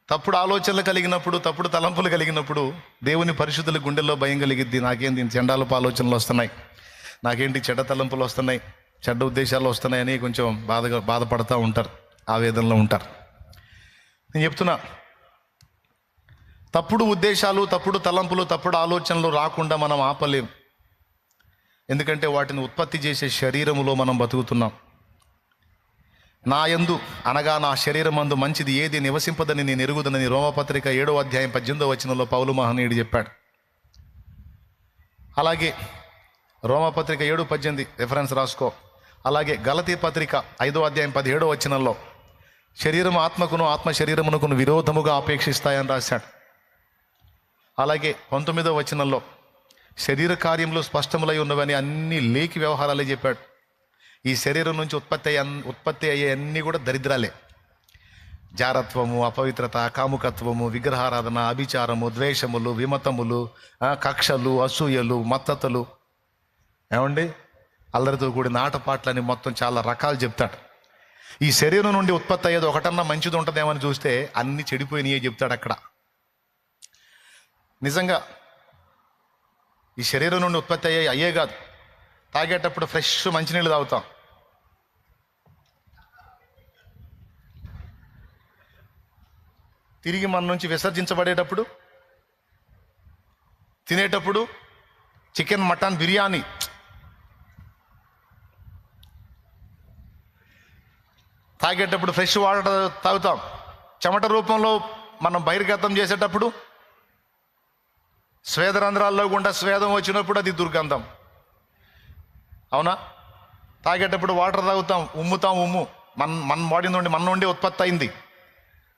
తప్పుడు ఆలోచనలు కలిగినప్పుడు, తప్పుడు తలంపులు కలిగినప్పుడు దేవుని పరిశుద్ధుల గుండెల్లో భయం కలిగిద్ది. నాకేంటి చండాలపు ఆలోచనలు వస్తున్నాయి, నాకేంటి చెడ్డ తలంపులు వస్తున్నాయి, చెడ్డ ఉద్దేశాలు వస్తున్నాయని కొంచెం బాధపడుతూ ఉంటారు, ఆవేదనలో ఉంటారు. నేను చెప్తున్నా, తప్పుడు ఉద్దేశాలు, తప్పుడు తలంపులు, తప్పుడు ఆలోచనలు రాకుండా మనం ఆపలేం. ఎందుకంటే వాటిని ఉత్పత్తి చేసే శరీరములో మనం బతుకుతున్నాం. నా యందు అనగా నా శరీరమందు మంచిది ఏది నివసింపదని నేను ఎరుగుదనని రోమపత్రిక 7వ అధ్యాయం 18వ వచనంలో పౌలు మహనీయుడు చెప్పాడు. అలాగే రోమపత్రిక 7:18 రెఫరెన్స్ రాసుకో. అలాగే గలతీ పత్రిక 5వ అధ్యాయం 17వ వచనంలో శరీరం ఆత్మకును, ఆత్మ శరీరమునకును విరోధముగా అపేక్షిస్తాయని రాశాడు. అలాగే 19వ వచనంలో శరీర కార్యములు స్పష్టములై ఉన్నవని అన్ని లేఖి వ్యవహారాలే చెప్పాడు. ఈ శరీరం నుంచి ఉత్పత్తి అయ్యే అన్నీ కూడా దరిద్రాలే. జారత్వము, అపవిత్రత, కాముకత్వము, విగ్రహారాధన, అభిచారము, ద్వేషములు, విమతములు, కక్షలు, అసూయలు, మత్తతలు, ఏమండి అల్లరితో కూడిన ఆటపాట్లని మొత్తం చాలా రకాలు చెప్తాడు. ఈ శరీరం నుండి ఉత్పత్తి అయ్యేది ఒకటన్నా మంచిది ఉంటుందేమని చూస్తే అన్ని చెడిపోయినాయే చెప్తాడు అక్కడ. నిజంగా ఈ శరీరం నుండి ఉత్పత్తి అయ్యే కాదు. తాగేటప్పుడు ఫ్రెష్ మంచినీళ్ళు తాగుతాం, తిరిగి మన నుంచి విసర్జించబడేటప్పుడు, తినేటప్పుడు చికెన్, మటన్, బిర్యానీ, తాగేటప్పుడు ఫ్రెష్ వాటర్ తాగుతాం. చెమట రూపంలో మనం బహిర్గతం చేసేటప్పుడు స్వేదరంధ్రాల్లో గుండా స్వేదం వచ్చినప్పుడు అది దుర్గంధం, అవునా? తాగేటప్పుడు వాటర్ తాగుతాం, ఉమ్ముతాం, ఉమ్ము మన బాడీ నుండి, మన నుండి ఉత్పత్తి అయింది.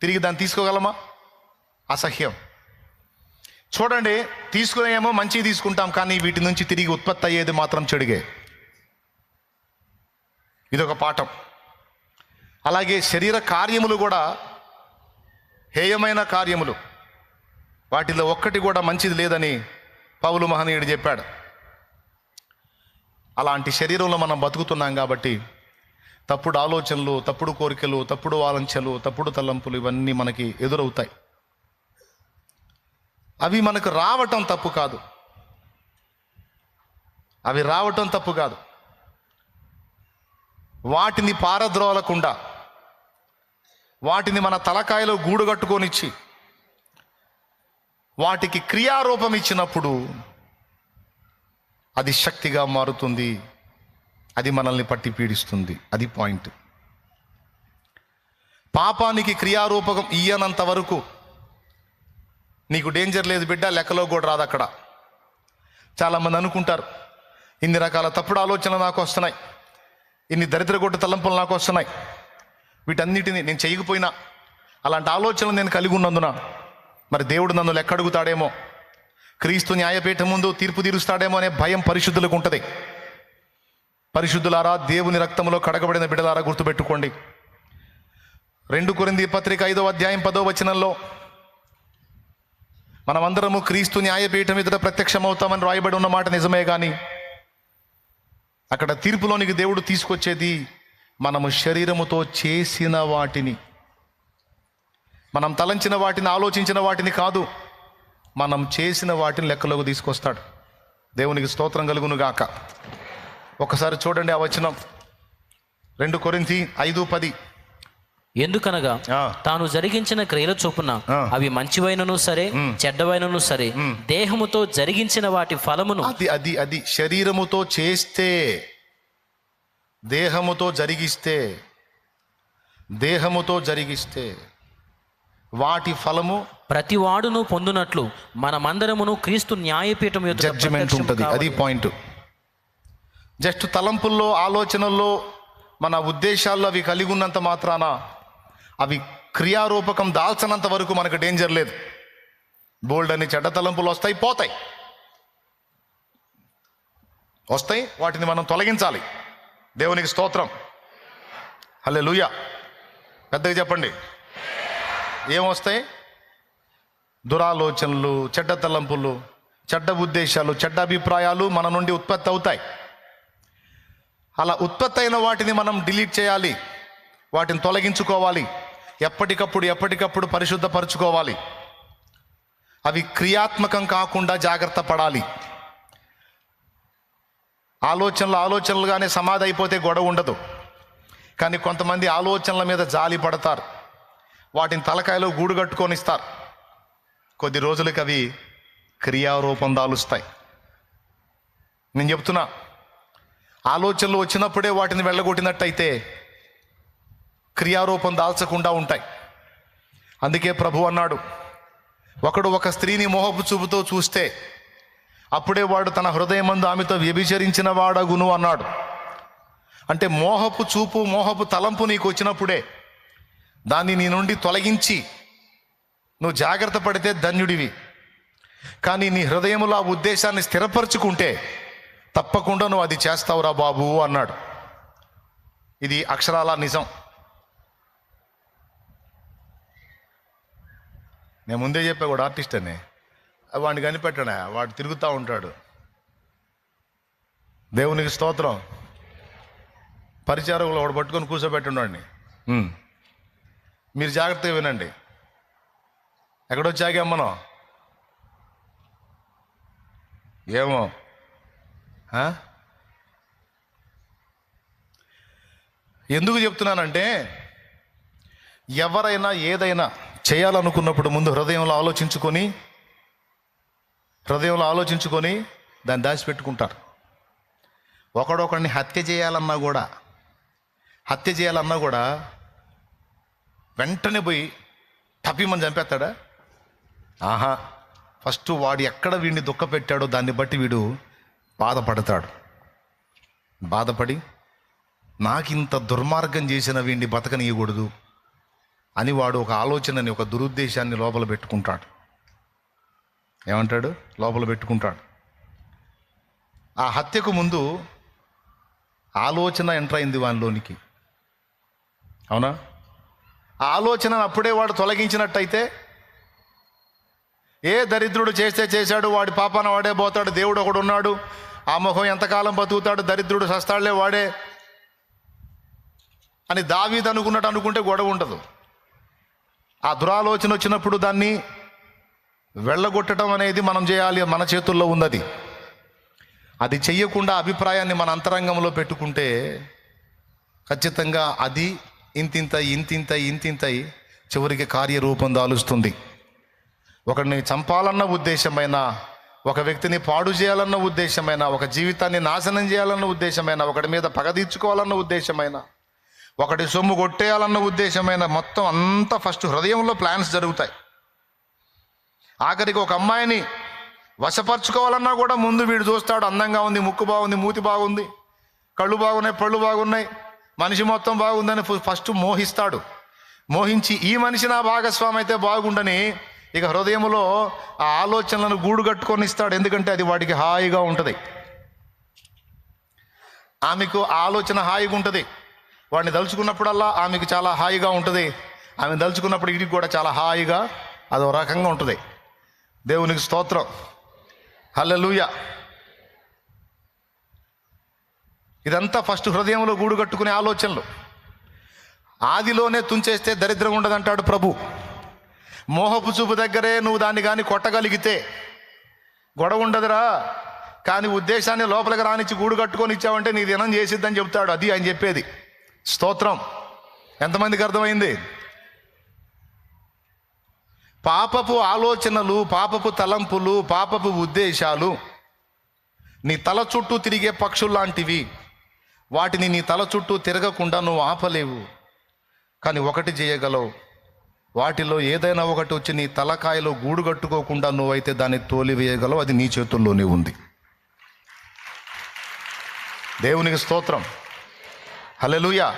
తిరిగి దాన్ని తీసుకోగలమా? అసహ్యం. చూడండి, తీసుకునేమో మంచిగా తీసుకుంటాం, కానీ వీటి నుంచి తిరిగి ఉత్పత్తి అయ్యేది మాత్రం చెడుగే. ఇదొక పాఠం. అలాగే శరీర కార్యములు కూడా హేయమైన కార్యములు, వాటిలో ఒక్కటి కూడా మంచిది లేదని పౌలు మహనీయుడు చెప్పాడు. అలాంటి శరీరంలో మనం బతుకుతున్నాం కాబట్టి తప్పుడు ఆలోచనలు, తప్పుడు కోరికలు, తప్పుడు వాంఛలు, తప్పుడు తలంపులు ఇవన్నీ మనకి ఎదురవుతాయి. అవి మనకు రావటం తప్పు కాదు, అవి రావటం తప్పు కాదు. వాటిని పారద్రోలకుండా, వాటిని మన తలకాయలో గూడు కట్టుకొనిచ్చి వాటికి క్రియారూపం ఇచ్చినప్పుడు అది శక్తిగా మారుతుంది, అది మనల్ని పట్టి పీడిస్తుంది. అది పాయింట్. పాపానికి క్రియారూపకం ఇయ్యనంత వరకు నీకు డేంజర్ లేదు బిడ్డ, లెక్కలో కూడా రాదు అక్కడ. చాలామంది అనుకుంటారు, ఇన్ని రకాల తప్పుడు ఆలోచనలు నాకు వస్తున్నాయి, ఇన్ని దరిద్రగొట్టు తలంపులు నాకు వస్తున్నాయి, వీటన్నిటిని నేను చేయకపోయినా అలాంటి ఆలోచనలు నేను కలిగి ఉన్నందున మరి దేవుడు నన్ను లెక్క అడుగుతాడేమో, క్రీస్తు న్యాయపీఠం ముందు తీర్పు తీరుస్తాడేమో అనే భయం పరిశుద్ధులకు ఉంటుంది. పరిశుద్ధులారా, దేవుని రక్తంలో కడగబడిన బిడ్డలారా, గుర్తుపెట్టుకోండి. 2 కొరింథీ పత్రిక 5వ అధ్యాయం 10వ వచనంలో మనమందరము క్రీస్తు న్యాయపీఠం ఎదుట ప్రత్యక్షమవుతామని రాయబడి ఉన్న మాట నిజమే, కానీ అక్కడ తీర్పులోనికి దేవుడు తీసుకొచ్చేది మనము శరీరముతో చేసిన వాటిని, మనం తలంచిన వాటిని, ఆలోచించిన వాటిని కాదు, మనం చేసిన వాటిని లెక్కలోకి తీసుకొస్తాడు. దేవునికి స్తోత్రం కలుగును గాక. ఒకసారి చూడండి ఆ వచనం, 2 కొరింథీ 5:10. ఎందుకనగా తాను జరిగించిన క్రియల చొప్పున అవి మంచివైనను సరే, చెడ్డవైనను సరే, దేహముతో జరిగించిన వాటి ఫలమును, అది శరీరముతో చేస్తే, దేహముతో జరిగిస్తే వాటి ఫలము ప్రతి వాడును పొందునట్లు మనమందరమును క్రీస్తు న్యాయపీఠం యొక్క జడ్జిమెంట్ ఉంటుంది. అది పాయింట్. జస్ట్ తలంపుల్లో, ఆలోచనల్లో, మన ఉద్దేశాల్లో అవి కలిగి ఉన్నంత మాత్రాన అవి క్రియారూపకం దాల్చనంత వరకు మనకు డేంజర్ లేదు. బోల్డ్ అని చెడ్డ తలంపులు వస్తాయి, వస్తాయి, వాటిని మనం తొలగించాలి. దేవునికి స్తోత్రం, హల్లెలూయా. పెద్దగా చెప్పండి. ఏమొస్తాయి? దురాలోచనలు, చెడ్డ తలంపులు, చెడ్డ ఉద్దేశాలు, చెడ్డ అభిప్రాయాలు మన నుండి ఉత్పత్తి అవుతాయి. అలా ఉత్పత్తి అయిన వాటిని మనం డిలీట్ చేయాలి, వాటిని తొలగించుకోవాలి. ఎప్పటికప్పుడు పరిశుద్ధపరచుకోవాలి. అవి క్రియాత్మకం కాకుండా జాగ్రత్త పడాలి. ఆలోచనలుగానే సమాధి అయిపోతే గొడవ ఉండదు. కానీ కొంతమంది ఆలోచనల మీద జాలి పడతారు, వాటిని తలకాయలో గూడు కట్టుకొని ఇస్తారు. కొద్ది రోజులకి అవి క్రియారూపం దాలుస్తాయి. నేను చెప్తున్నా, ఆలోచనలు వచ్చినప్పుడే వాటిని వెళ్ళగొట్టినట్టయితే క్రియారూపం దాల్చకుండా ఉంటాయి. అందుకే ప్రభు అన్నాడు, ఒకడు ఒక స్త్రీని మోహపు చూపుతో చూస్తే అప్పుడే వాడు తన హృదయమందు ఆమెతో వ్యభిచరించిన వాడగును అన్నాడు. అంటే మోహపు చూపు, మోహపు తలంపు నీకు వచ్చినప్పుడే దాన్ని నీ నుండి తొలగించి నువ్వు జాగ్రత్త పడితే ధన్యుడివి. కానీ నీ హృదయంలో ఆ ఉద్దేశాన్ని స్థిరపరచుకుంటే తప్పకుండా నువ్వు అది చేస్తావురా బాబు అన్నాడు. ఇది అక్షరాల నిజం. నేను ముందే చెప్పా, కూడా ఆర్టిస్ట్ అని. వాడిని కనిపెట్టాడా, వాడు తిరుగుతూ ఉంటాడు. దేవునికి స్తోత్రం. పరిచారకులు వాడు పట్టుకొని కూర్చోబెట్టుండండి. మీరు జాగ్రత్తగా వినండి. ఎక్కడొచ్చాగా మనం ఏమో ఎందుకు చెప్తున్నానంటే, ఎవరైనా ఏదైనా చేయాలనుకున్నప్పుడు ముందు హృదయంలో ఆలోచించుకొని దాన్ని దాచిపెట్టుకుంటారు. ఒకడొకడిని హత్య చేయాలన్నా కూడా వెంటనే పోయి తప్పిమని చంపేస్తాడా? ఆహా. ఫస్ట్ వాడు ఎక్కడ వీడిని దుఃఖపెట్టాడో దాన్ని బట్టి వీడు బాధపడి నాకింత దుర్మార్గం చేసిన వీడిని బతకనీయకూడదు అని వాడు ఒక ఆలోచనని, ఒక దురుద్దేశాన్ని లోపల పెట్టుకుంటాడు. ఏమంటాడు? లోపల పెట్టుకుంటాడు. ఆ హత్యకు ముందు ఆలోచన ఎంటర్ అయింది వానిలోనికి. అవునా? ఆ ఆలోచన అప్పుడే వాడు తొలగించినట్టయితే, ఏ దరిద్రుడు చేశాడు, వాడి పాపాన వాడే పోతాడు, దేవుడు ఒకడు ఉన్నాడు, ఆ ముఖం ఎంతకాలం బతుకుతాడు, దరిద్రుడు సస్తాడులే వాడే అని దావీదు అనుకున్నట్టు అనుకుంటే గొడవ ఉండదు. ఆ దురాలోచన వచ్చినప్పుడు దాన్ని వెళ్ళగొట్టడం అనేది మనం చేయాలి, మన చేతుల్లో ఉన్నది. అది చెయ్యకుండా అభిప్రాయాన్ని మన అంతరంగంలో పెట్టుకుంటే ఖచ్చితంగా అది ఇంతింతై చివరికి కార్యరూపం దాలుస్తుంది. ఒకరిని చంపాలన్న ఉద్దేశమైన, ఒక వ్యక్తిని పాడు చేయాలన్న ఉద్దేశమైన, ఒక జీవితాన్ని నాశనం చేయాలన్న ఉద్దేశమైన, ఒకటి మీద పగ తీర్చుకోవాలన్న ఉద్దేశమైన, ఒకటి సొమ్ము కొట్టేయాలన్న ఉద్దేశమైన, మొత్తం అంతా ఫస్ట్ హృదయంలో ప్లాన్స్ జరుగుతాయి. ఆఖరికి ఒక అమ్మాయిని వశపరచుకోవాలన్నా కూడా ముందు వీడు చూస్తాడు, అందంగా ఉంది, ముక్కు బాగుంది, మూతి బాగుంది, కళ్ళు బాగున్నాయి, పళ్ళు బాగున్నాయి, మనిషి మొత్తం బాగుందని ఫస్ట్ మోహిస్తాడు. మోహించి ఈ మనిషి నా భాగస్వామి అయితే బాగుండని ఇక హృదయంలో ఆ ఆలోచనలను గూడు కట్టుకొని ఇస్తాడు. ఎందుకంటే అది వాడికి హాయిగా ఉంటుంది, ఆమెకు ఆలోచన హాయిగా ఉంటుంది. వాడిని దలుచుకున్నప్పుడల్లా ఆమెకు చాలా హాయిగా ఉంటుంది, ఆమె దలుచుకున్నప్పుడు వీడికి కూడా చాలా హాయిగా అదో రకంగా ఉంటుంది. దేవునికి స్తోత్రం, హల్లెలూయా. ఇదంతా ఫస్ట్ హృదయంలో గూడు కట్టుకునే ఆలోచనలు. ఆదిలోనే తుంచేస్తే దరిద్రం ఉండదంటాడు ప్రభు. మోహపు చూపు దగ్గరే నువ్వు దాన్ని కానీ కొట్టగలిగితే గొడవ ఉండదురా. కానీ ఉద్దేశాన్ని లోపలికి రానిచ్చి గూడు కట్టుకొని ఇచ్చావంటే నీ దినం చేసిద్దని చెప్తాడు. అది ఆయన చెప్పేది. స్తోత్రం. ఎంతమందికి అర్థమైంది? పాపపు ఆలోచనలు, పాపపు తలంపులు, పాపపు ఉద్దేశాలు నీ తల చుట్టూ తిరిగే పక్షుల్లాంటివి. వాటిని నీ తల చుట్టూ తిరగకుండా నువ్వు ఆపలేవు. కానీ ఒకటి చేయగలవు, వాటిలో ఏదైనా ఒకటి వచ్చి నీ తలకాయలో గూడు కట్టుకోకుండా నువ్వైతే దాన్ని తోలివేయగలవు. అది నీ చేతుల్లోనే ఉంది. దేవునికి స్తోత్రం, హల్లెలూయా.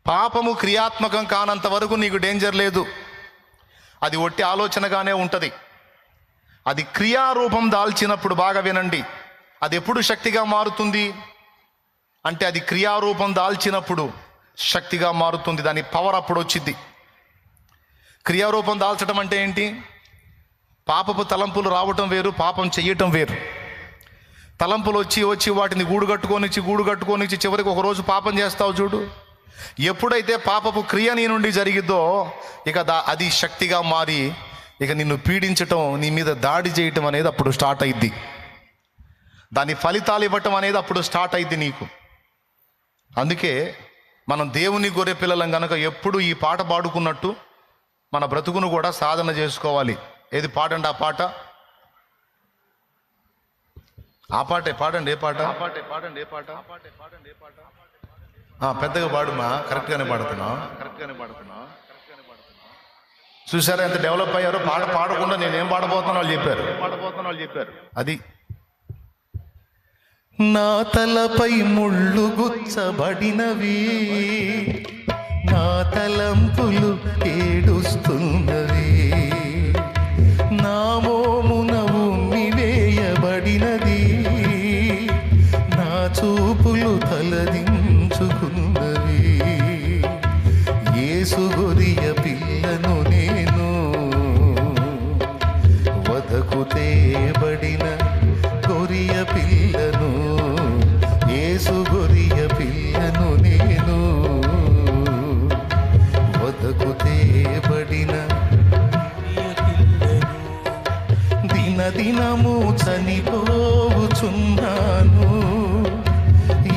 పాపము క్రియాత్మకం కానంత వరకు నీకు డేంజర్ లేదు. అది ఒట్టి ఆలోచనగానే ఉంటుంది. అది క్రియారూపం దాల్చినప్పుడు, బాగా వినండి, అది ఎప్పుడు శక్తిగా మారుతుంది అంటే అది క్రియారూపం దాల్చినప్పుడు శక్తిగా మారుతుంది. దాని పవర్ అప్పుడు వచ్చింది. క్రియారూపం దాల్చడం అంటే ఏంటి? పాపపు తలంపులు రావటం వేరు, పాపం చెయ్యటం వేరు. తలంపులు వచ్చి వాటిని గూడు కట్టుకొని చివరికి ఒకరోజు పాపం చేస్తావు చూడు, ఎప్పుడైతే పాపపు క్రియ నీ నుండి జరిగిద్దో ఇక అది శక్తిగా మారి ఇక నిన్ను పీడించటం, నీ మీద దాడి చేయటం అనేది అప్పుడు స్టార్ట్ అయింది. దాని ఫలితాలు ఇవ్వటం అనేది అప్పుడు స్టార్ట్ అయింది నీకు. అందుకే మనం దేవుని గొర్రె పిల్లలం కనుక ఎప్పుడు ఈ పాట పాడుకున్నట్టు మన బ్రతుకును కూడా సాధన చేసుకోవాలి. ఏది పాడండి ఆ పాట, ఆ పాటే పాడండి. ఏ పాట? పెద్దగా పాడుమా, కరెక్ట్గానే పాడుతున్నా. చూసారా ఎంత డెవలప్ అయ్యారో? పాట పాడకుండా నేనేం పాడబోతున్నా వాళ్ళు చెప్పారు. అది నా తలపై ముళ్ళు గుచ్చబడినవి, నా తలంపులు ఏడుస్తున్నవి, నా మోమున ఉమ్మి వేయబడినది, నా చూపులు తలదించుకున్నవి. యేసు గొరియ పిల్లను నేను, వదకు తేబడిన గొరియ పిల్లను, యేసు గొరియ పిల్లను నేను, వదకు తేబడిన దినదినము చనిపోవుచున్నాను,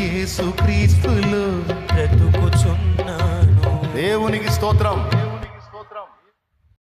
యేసు క్రీస్తులో బ్రతుకుచున్నాను. దేవునికి స్తోత్రం.